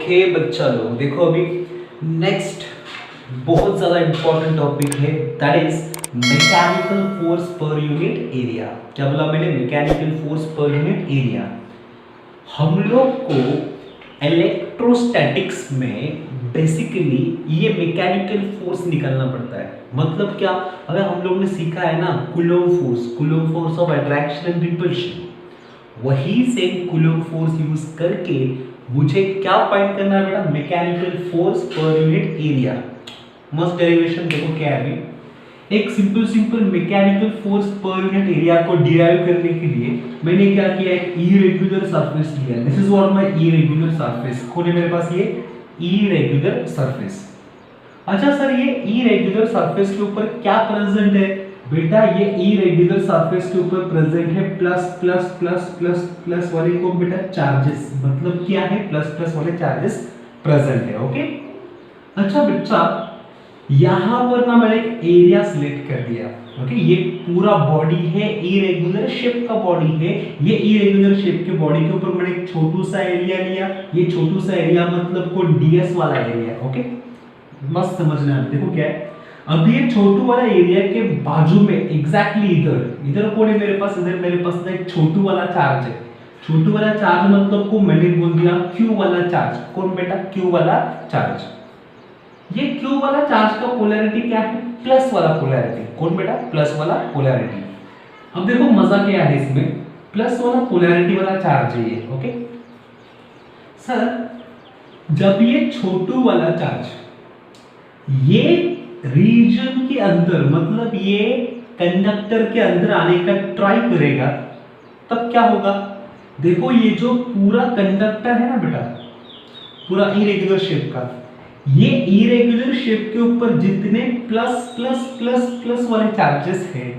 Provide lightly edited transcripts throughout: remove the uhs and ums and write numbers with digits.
Okay बच्चा लोग देखो अभी नेक्स्ट बहुत ज़्यादा इंपॉर्टेंट टॉपिक है दैट इज मैकेनिकल फोर्स पर यूनिट एरिया। क्या बोला मैंने? मैकेनिकल फोर्स पर यूनिट एरिया। हम लोग को इलेक्ट्रोस्टैटिक्स में बेसिकली ये मैकेनिकल फोर्स निकालना पड़ता है। मतलब क्या? अगर हम लोग ने सीखा है ना Coulomb force of attraction and repulsion, वही सेम कूलॉम फोर्स यूज करके मुझे क्या फाइंड करना है बेटा? मैकेनिकल फोर्स पर यूनिट एरिया। मस्त डेरिवेशन देखो क्या है अभी। एक सिंपल मैकेनिकल फोर्स पर यूनिट एरिया को डिराइव करने के लिए मैंने क्या किया? एक इरेगुलर सरफेस लिया। This is what my irregular surface. कौन है मेरे पास? ये इरेगुलर सरफेस। अच्छा सर, ये इरेगुलर सरफेस के ऊपर क्या प्रेजेंट है? बेटा ये इरेगुलर सरफेस के ऊपर प्रेजेंट है plus plus plus plus plus वाले को बेटा चार्जेस। मतलब क्या है? प्लस प्लस वाले चार्जेस प्रेजेंट है। ओके। अच्छा बच्चा, यहां पर ना मैंने एक एरिया सिलेक्ट कर दिया। ओके, ये पूरा बॉडी है, इरेगुलर शेप का बॉडी है। ये इरेगुलर शेप के बॉडी के ऊपर मैंने एक छोटू सा एरिया लिया। ये छोटू सा एरिया मतलब को डीएस वाला एरिया। ओके, मस्त समझना है। देखो क्या है, अब ये छोटू वाला एरिया के बाजू में एग्जैक्टली इधर कौन है मेरे पास? इधर मेरे पास एक छोटू वाला चार्ज है। छोटू वाला चार्ज मतलब को मैंने बोल दिया क्यू वाला चार्ज। कौन बेटा? क्यू वाला चार्ज। ये क्यू वाला चार्ज का पोलैरिटी क्या है? प्लस वाला पोलैरिटी। कौन बेटा? प्लस वाला पोलैरिटी। अब देखो मजा क्या है इसमें, प्लस वाला पोलैरिटी वाला चार्ज है ये। ओके सर, जब ये छोटू वाला चार्ज ये रीजन के अंदर मतलब ये कंडक्टर के अंदर आने का ट्राई करेगा, तब क्या होगा? देखो ये जो पूरा कंडक्टर है ना बेटा, पूरा इरेगुलर शेप का, ये इरेगुलर शेप के ऊपर जितने प्लस प्लस प्लस प्लस वाले चार्जेस हैं,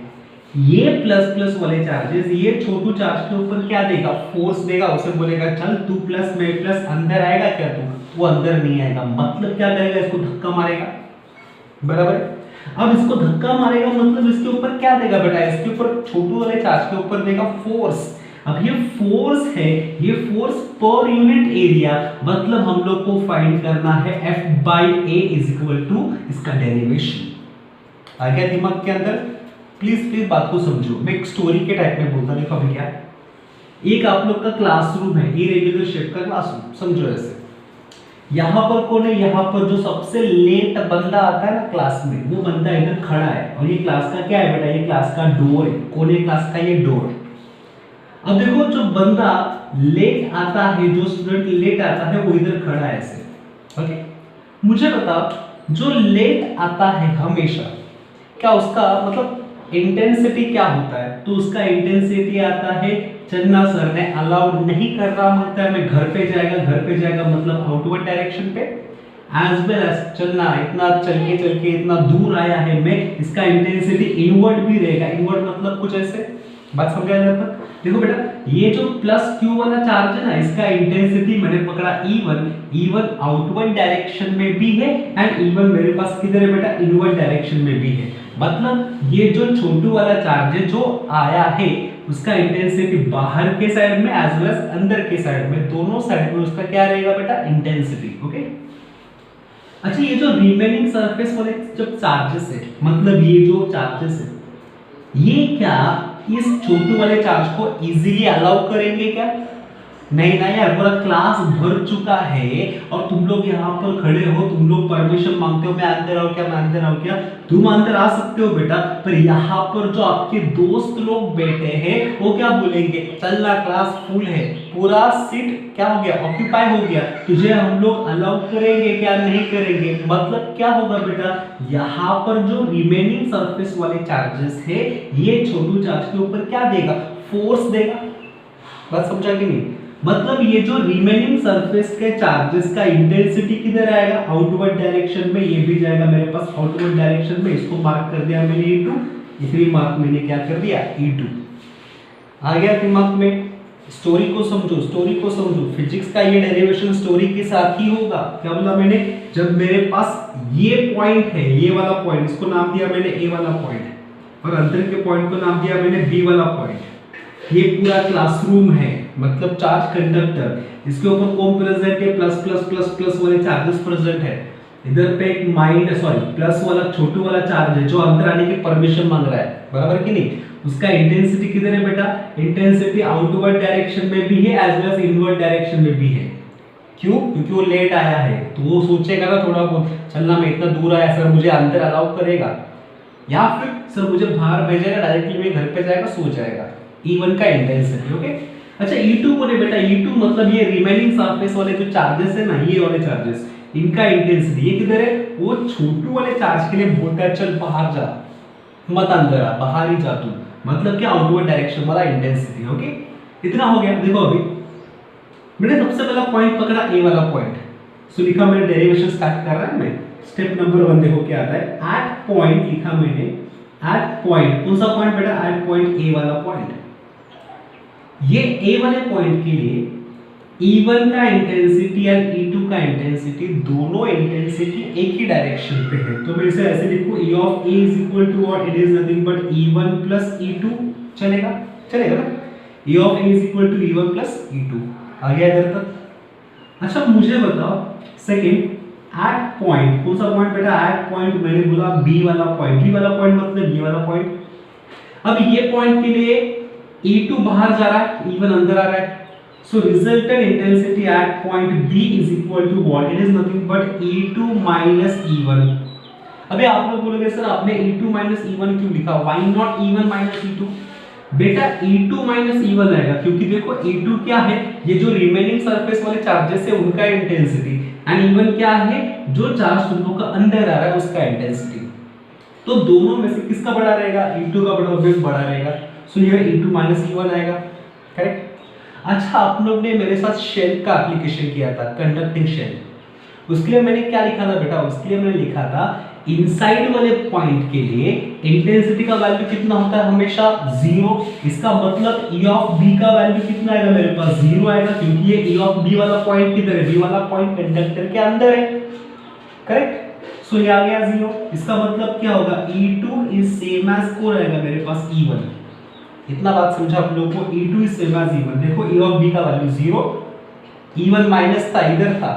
ये प्लस प्लस वाले चार्जेस ये छोटू चार्ज के ऊपर क्या देगा? फोर्स देगा। उसे बोलेगा चल तू प्लस मैं प्लस, अंदर आएगा क्या तू? वो अंदर नहीं आएगा। मतलब क्या करेगा? इसको धक्का मारेगा। बराबर। अब इसको धक्का मारेगा मतलब इसके ऊपर क्या देगा बेटा? इसके ऊपर छोटू वाले चार्ज के ऊपर देगा फोर्स। अब ये फोर्स है, ये फोर्स पर यूनिट एरिया, मतलब हम लोग को फाइंड करना है F by A is equal to इसका डेरिवेशन। आ गया दिमाग के अंदर? प्लीज बात को समझो। मैं एक स्टोरी के टाइप में बोलता। देखो अभी क्या, एक आप लोग का क्लासरूम है, इरेगुलर शेप का क्लासरूम समझो ऐसे। यहाँ पर कौन है? यहाँ पर जो सबसे लेट बंदा आता है ना क्लास में, वो बंदा इधर खड़ा है। और ये क्लास का क्या है बेटा? ये क्लास का डोर है। कौन है क्लास का? ये डोर। अब देखो जो बंदा लेट आता है, जो स्टूडेंट लेट आता है, वो इधर खड़ा है ऐसे। ओके, मुझे बताओ, जो लेट आता है हमेशा, क्या उसका मतलब इंटेंसिटी क्या होता है? तो उसका इंटेंसिटी आता है, चन्ना सर ने अलाउ नहीं कर रहा, मतलब है मैं घर पे जाएगा मतलब आउटवर्ड डायरेक्शन पे, एज वेल एज चलना, इतना चल के इतना दूर आया है मैं, इसका इंटेंसिटी इनवर्ड भी रहेगा। इनवर्ड मतलब कुछ ऐसे, बात समझा जाता? देखो बेटा, ये जो प्लस क्यू वाला चार्ज है ना, इसका इंटेंसिटी मैंने पकड़ा E1 आउटवर्ड डायरेक्शन में भी है एंड E1 मेरे पास किधर है बेटा? इनवर्ड डायरेक्शन में भी है। मतलब ये जो छोटू वाला चार्ज है जो आया है, उसका इंटेंसिटी बाहर के साइड में एज वेल एज अंदर के साइड में, दोनों साइड में उसका क्या रहेगा बेटा? इंटेंसिटी। ओके। अच्छा, ये जो रिमेनिंग सरफेस वाले जब चार्जेस है, मतलब ये जो चार्जेस है, ये क्या इस छोटू वाले चार्ज को इजीली अलाउ करेंगे क्या? नहीं ना यार, पूरा क्लास भर चुका है और तुम लोग यहाँ पर खड़े हो, तुम लोग परमिशन मांगते हो मैं अंदर आऊं क्या? तुम अंदर आ सकते हो बेटा, पर यहाँ पर जो आपके दोस्त लोग बैठे हैं वो क्या बोलेंगे? चलना, क्लास फुल है, पूरा सीट क्या हो गया? ऑक्यूपाई हो गया, तुझे हम लोग अलाउ करेंगे क्या? नहीं करेंगे। मतलब क्या होगा बेटा? यहाँ पर जो रिमेनिंग सरफेस वाले चार्जेस है, ये छोटू चार्ज के ऊपर क्या देगा? फोर्स देगा। बात समझा कि नहीं? मतलब ये जो रिमेनिंग सरफेस के चार्जेस का इंटेंसिटी किधर आएगा? आउटवर्ड डायरेक्शन में। ये भी जाएगा मेरे पास आउटवर्ड डायरेक्शन में। इसको मार्क कर दिया मैंने E2, इसलिए मार्क मैंने क्या कर दिया? E2। आ गया दिमाग में? स्टोरी को समझो। फिजिक्स का ये डेरिवेशन स्टोरी के साथ ही होगा। क्या बोला मैंने? जब मेरे पास ये पॉइंट है, ये वाला पॉइंट, इसको नाम दिया मैंने A वाला पॉइंट, और अंदर के पॉइंट को नाम दिया मैंने B वाला पॉइंट। ये पूरा क्लासरूम है, मतलब चार्ज कंडक्टर, इसके ऊपर कौन प्रेजेंट है, प्लस प्लस प्लस प्लस वाले चार्जेस प्रेजेंट है। इधर पे एक प्लस वाला छोटू वाला चार्ज है जो अंदर आने की परमिशन मांग रहा है, बराबर कि नहीं। उसका इंटेंसिटी किधर है बेटा, इंटेंसिटी आउटवर्ड डायरेक्शन में भी है as well as inward direction में भी है। क्यों, क्योंकि वो लेट आया है तो वो सोचेगा ना थोड़ा बहुत, चलना मैं इतना दूर आया, सर मुझे अंदर अलाउ करेगा, या फिर सर मुझे बाहर भेजेगा, डायरेक्टली मेरे घर पे जाएगा, सो जाएगा। E1 का इंटेंसिटी, ओके। अच्छा E2 को बेटा, E2 मतलब ये रिमेनिंग सरफेस वाले जो चार्जेस है ना, ये वाले चार्जेस, इनका इंटेंसिटी ये किधर है, वो छोटू वाले चार्ज के लिए बोलता है चल बाहर जा, मत अंदर आ, बाहर ही जा तू, मतलब क्या आउटवर्ड डायरेक्शन वाला इंटेंसिटी, ओके। इतना हो गया। देखो अभी मैंने सबसे पहला पॉइंट पकड़ा, ए वाला पॉइंट, सो लिखा मैंने डेरिवेशन स्टार्ट कर रहा है मैं। स्टेप नंबर 1 देखो क्या आता है, एट पॉइंट लिखा मैंने, एट पॉइंट, कौन सा पॉइंट बेटा, एट पॉइंट ए वाला पॉइंट। ये ए वाले पॉइंट के लिए E1 का इंटेंसिटी और E2 का इंटेंसिटी, दोनों इंटेंसिटी एक ही डायरेक्शन पे है, तो मैं इसे ऐसे लिखूं, E of A is equal to what, it is nothing but E1 plus E2, चलेगा, चलेगा ना। E of A is equal to E1 plus E2 आ गया इधर तक। अच्छा मुझे बताओ सेकंड, एट पॉइंट, कौन सा पॉइंट बेटा, एट पॉइंट मैंने बोला बी वाला पॉइंट, बी वाला पॉइंट मतलब ये वाला पॉइंट। अब ये पॉइंट के लिए E2 बाहर जा रहा है, E1 अंदर आ रहा है, so resultant intensity at point B is equal to what, it is nothing but E2 minus E1। अबे आप लोग बोलोगे सर आपने E2 minus E1 क्यों लिखा, why not E1 minus E2? बेटा E2 minus E1 आएगा क्योंकि देखो E2 क्या है, ये जो रिमेनिंग सरफेस वाले चार्जेस है उनका इंटेंसिटी, एंड E1 क्या है, जो चार्ज तुम लोग का अंदर आ रहा है उसका इंटेंसिटी। तो दोनों में से किसका बड़ा रहेगा, E2 का बड़ा ऑब्वियस बड़ा रहेगा, सो ये E2 minus E1 आएगा, करेक्ट। अच्छा आप लोग ने मेरे साथ शेल का एप्लीकेशन किया था, कंडक्टिंग शेल, उसके लिए मैंने क्या लिखा था बेटा, उसके लिए मैंने लिखा था इनसाइड वाले पॉइंट के लिए इंटेंसिटी का वैल्यू कितना होता है, हमेशा 0। इसका मतलब E ऑफ B का वैल्यू कितना आएगा, मेरे पास 0 आएगा, क्योंकि ये E ऑफ B वाला पॉइंट किधर है, B वाला पॉइंट कंडक्टर के अंदर है, करेक्ट। सो ये आ गया 0। इसका मतलब क्या होगा, E2 इज सेम एज को रहेगा मेरे पास E1। इतना बात समझा आप लोगों को, E2 is same as E1। देखो E ऑफ B का वैल्यू 0, E1 माइनस था, इधर था,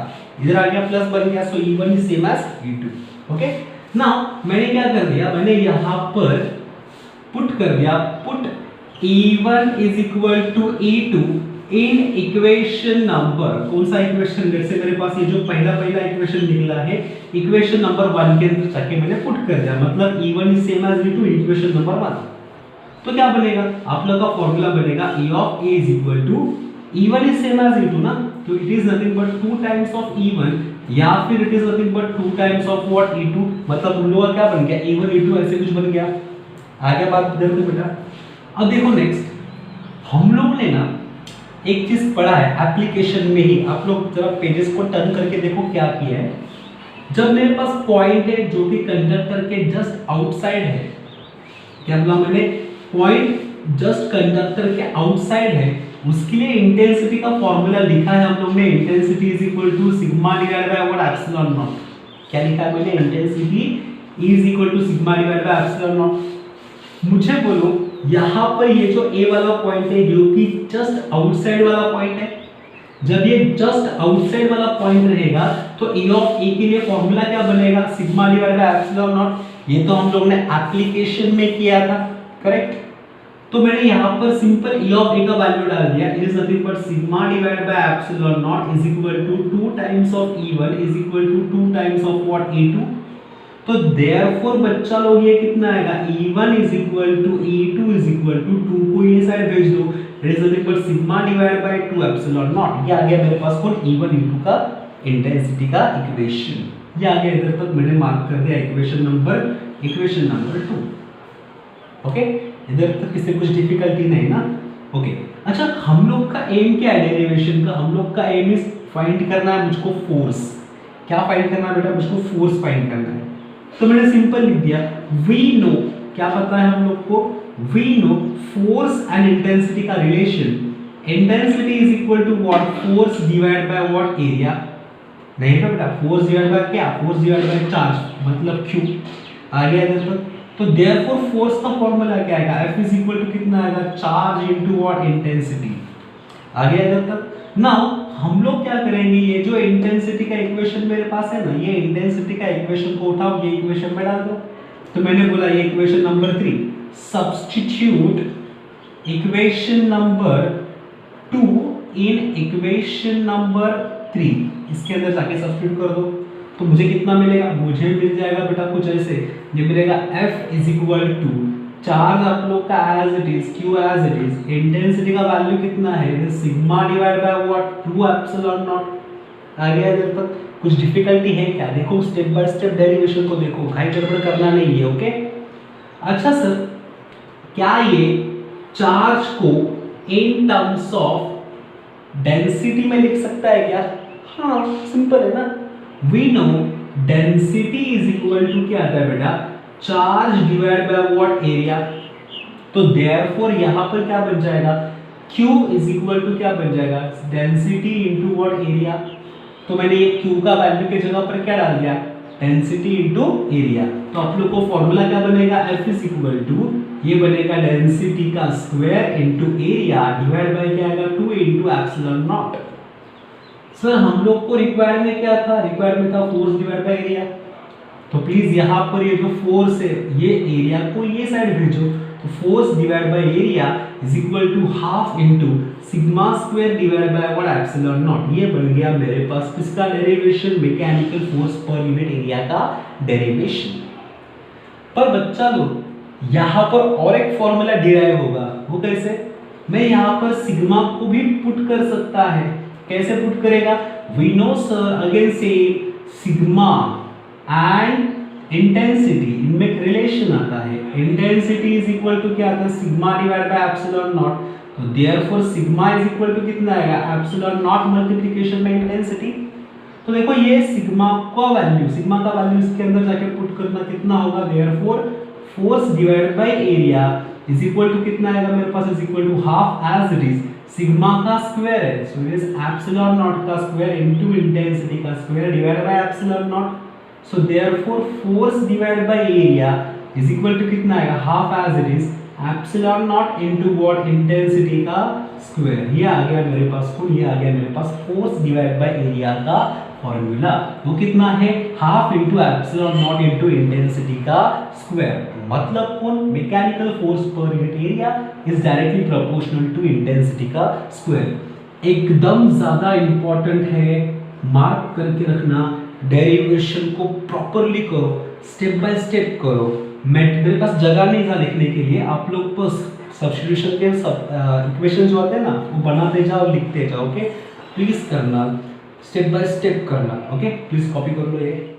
इधर आ गया प्लस बन गया, so E1 is same as E2, okay. Now मैंने क्या कर दिया, मैंने यहां पर पुट कर दिया, put E1 is equal to E2 in equation number, कौन सा इक्वेशन, जैसे मेरे पास ये जो पहला इक्वेशन निकला है, इक्वेशन नंबर 1 के अंदर जाके मैंने पुट कर दिया, मतलब E1 is same as E2 equation number 1। तो क्या बनेगा, आप लोग का फॉर्मूला बनेगा E of A is equal to, E1 is same as E2 ना, तो it is nothing but 2 times of E1, या फिर it is nothing but 2 times of what, E2, मतलब उन लोगों का क्या बन गया, E1 E2 ऐसे कुछ बन गया। आगे बात इधर से बेटा, अब देखो नेक्स्ट, हम लोग ने ना एक चीज पढ़ा है एप्लीकेशन में ही, आप लोग जरा पेजेस को टर्न करके देखो क्या किया है। जब मेरे पास पॉइंट है जो कि कंडक्टर के जस्ट आउटसाइड है, क्या बोला मैंने, पॉइंट जस्ट कंडक्टर के आउटसाइड है, उसके लिए इंटेंसिटी का फॉर्मूला लिखा है हम लोग ने, intensity is equal to sigma divided by what, epsilon naught. क्या लिखा है मैंने, intensity is equal to sigma divided by epsilon naught. मुझे बोलो यहाँ पर ये जो ए वाला पॉइंट है जो कि जस्ट आउटसाइड वाला पॉइंट है, जब ये जस्ट आउटसाइड वाला पॉइंट रहेगा तो E ऑफ A के लिए फॉर्मूला क्या बनेगा, sigma divided by epsilon naught. ये तो हम लोग ने एप्लीकेशन में किया था, करेक्ट। तो मैंने यहाँ पर सिंपल E ऑफ A का वैल्यू डाल दिया, it is nothing but sigma divided by epsilon naught is equal to 2 times of E1 is equal to 2 times of what, E2। तो देयरफॉर बच्चा लोग ये कितना आएगा, E1 is equal to E2 is equal to 2 को ये side भेज दो, it is nothing but sigma divided by 2 epsilon naught. ये आ गया मेरे पास कौन, E1 E2 का इंटेंसिटी का इक्वेशन। ये आ गया, इधर तक मैंने मार्क कर दिया इक्वेशन नंबर 2, ओके। इधर तक किसी कुछ डिफिकल्टी नहीं ना, ओके। अच्छा हम लोग का एम क्या है डेरिवेशन का, हम लोग का एम इज फाइंड करना है मुझको फोर्स। क्या फाइंड करना है बेटा, मुझको फोर्स फाइंड करना है। तो मैंने सिंपल लिख दिया, वी नो, क्या पता है हम लोग को, we know force and intensity का relation, intensity is equal to what, force divide by what, area. नहीं तो बेटा फोर्स डिवाइड बाय क्या, फोर्स डिवाइड बाय चार्ज, मतलब Q आ गया इधर तक। तो देयरफॉर फोर्स का फॉर्मूला क्या आएगा, F इज इक्वल टू कितना आएगा, चार्ज इनटू व्हाट, इंटेंसिटी। आ गया इधर तक। नाउ हम लोग क्या करेंगे, ये जो इंटेंसिटी का इक्वेशन मेरे पास है ना, ये इंटेंसिटी का इक्वेशन को उठाओ, ये इक्वेशन में डाल दो। तो मैंने बोला ये equation number 3, substitute equation number 2 इन इक्वेशन नंबर 3, इसके अंदर जाके सब्स्टिट्यूट कर दो। तो मुझे कितना मिलेगा, मुझे मिल जाएगा बेटा कुछ ऐसे, ये मिलेगा F is equal to charge आप लोग का as it is, Q as it is, intensity का वैल्यू कितना है, sigma divide by what, 2 epsilon naught. आ गया इधर तक। कुछ डिफिकल्टी है क्या, देखो स्टेप बाय स्टेप डेरिवेशन को देखो, घाई गड़बड़ करना नहीं है, ओके। अच्छा सर, क्या ये चार्ज को इन टर्म्स ऑफ डेंसिटी में लिख सकता है क्या? हाँ, सिंपल है ना। We know density is equal to क्या आता है बेटा, charge divide by what, area. तो देयरफॉर यहां पर क्या बन जाएगा, Q इज इक्वल टू क्या बन जाएगा, डेंसिटी इनटू व्हाट, एरिया। तो मैंने ये Q का वैल्यू के जगह पर क्या डाल दिया, डेंसिटी इनटू एरिया। तो आप लोग को फॉर्मूला क्या बनेगा, F इज इक्वल टू, ये बनेगा डेंसिटी का square into area divide by क्या आएगा, 2 इनटू एप्सिलॉन नॉट। सर हम लोग को रिक्वायर्ड में क्या था, रिक्वायर्ड में था फोर्स डिवाइड बाय एरिया। तो प्लीज यहाँ पर ये जो फोर्स है, ये एरिया को ये साइड भेजो। तो force divide by area is equal to half into sigma square divide by what, epsilon naught. ये बन गया मेरे पास किसका डेरिवेशन, मैकेनिकल फोर्स पर यूनिट एरिया का डेरिवेशन। पर बच्चा लोग यहाँ पर और एक फॉर्मूला डिराइव होगा, वो कैसे, मैं यहाँ पर सिग्मा को भी पुट कर सकता है। कैसे पुट करेगा, वी नो सर अगेन से सिग्मा एंड इंटेंसिटी, इनमें एक रिलेशन आता है। इंटेंसिटी इज इक्वल टू क्या आता है, sigma divide by epsilon naught. तो therefore sigma is equal to कितना आएगा, epsilon naught multiplication by intensity. तो देखो ये सिग्मा का वैल्यू, सिग्मा का वैल्यू इसके अंदर जाके पुट करना कितना होगा, therefore force divide by area is equal to कितना आएगा मेरे पास, is equal to half as it is sigma का स्क्वायर है, so it is epsilon naught का स्क्वायर इनटू इंटेंसिटी का square divide by epsilon naught. So therefore force divided by area is equal to कितना आएगा, half as it is epsilon naught into what, intensity का square। ये आ गया मेरे पास कौन, ये आ गया मेरे पास force divided by area का फॉर्मूला। वो कितना है, half into epsilon naught into intensity का स्क्वायर। मतलब कौन, मैकेनिकल फोर्स पर unit area is directly proportional to intensity का स्क्वायर। एकदम ज्यादा इंपॉर्टेंट है, मार्क करके रखना। डेरिवेशन को प्रॉपरली करो, स्टेप बाय स्टेप करो। मेरे पास जगह नहीं था लिखने के लिए, आप लोग बस सब्स्टिट्यूशन के इक्वेशन जो आते हैं ना, वो बनाते जाओ, लिखते जाओ, ओके। प्लीज करना, स्टेप बाय स्टेप करना, ओके। प्लीज कॉपी कर लो ये।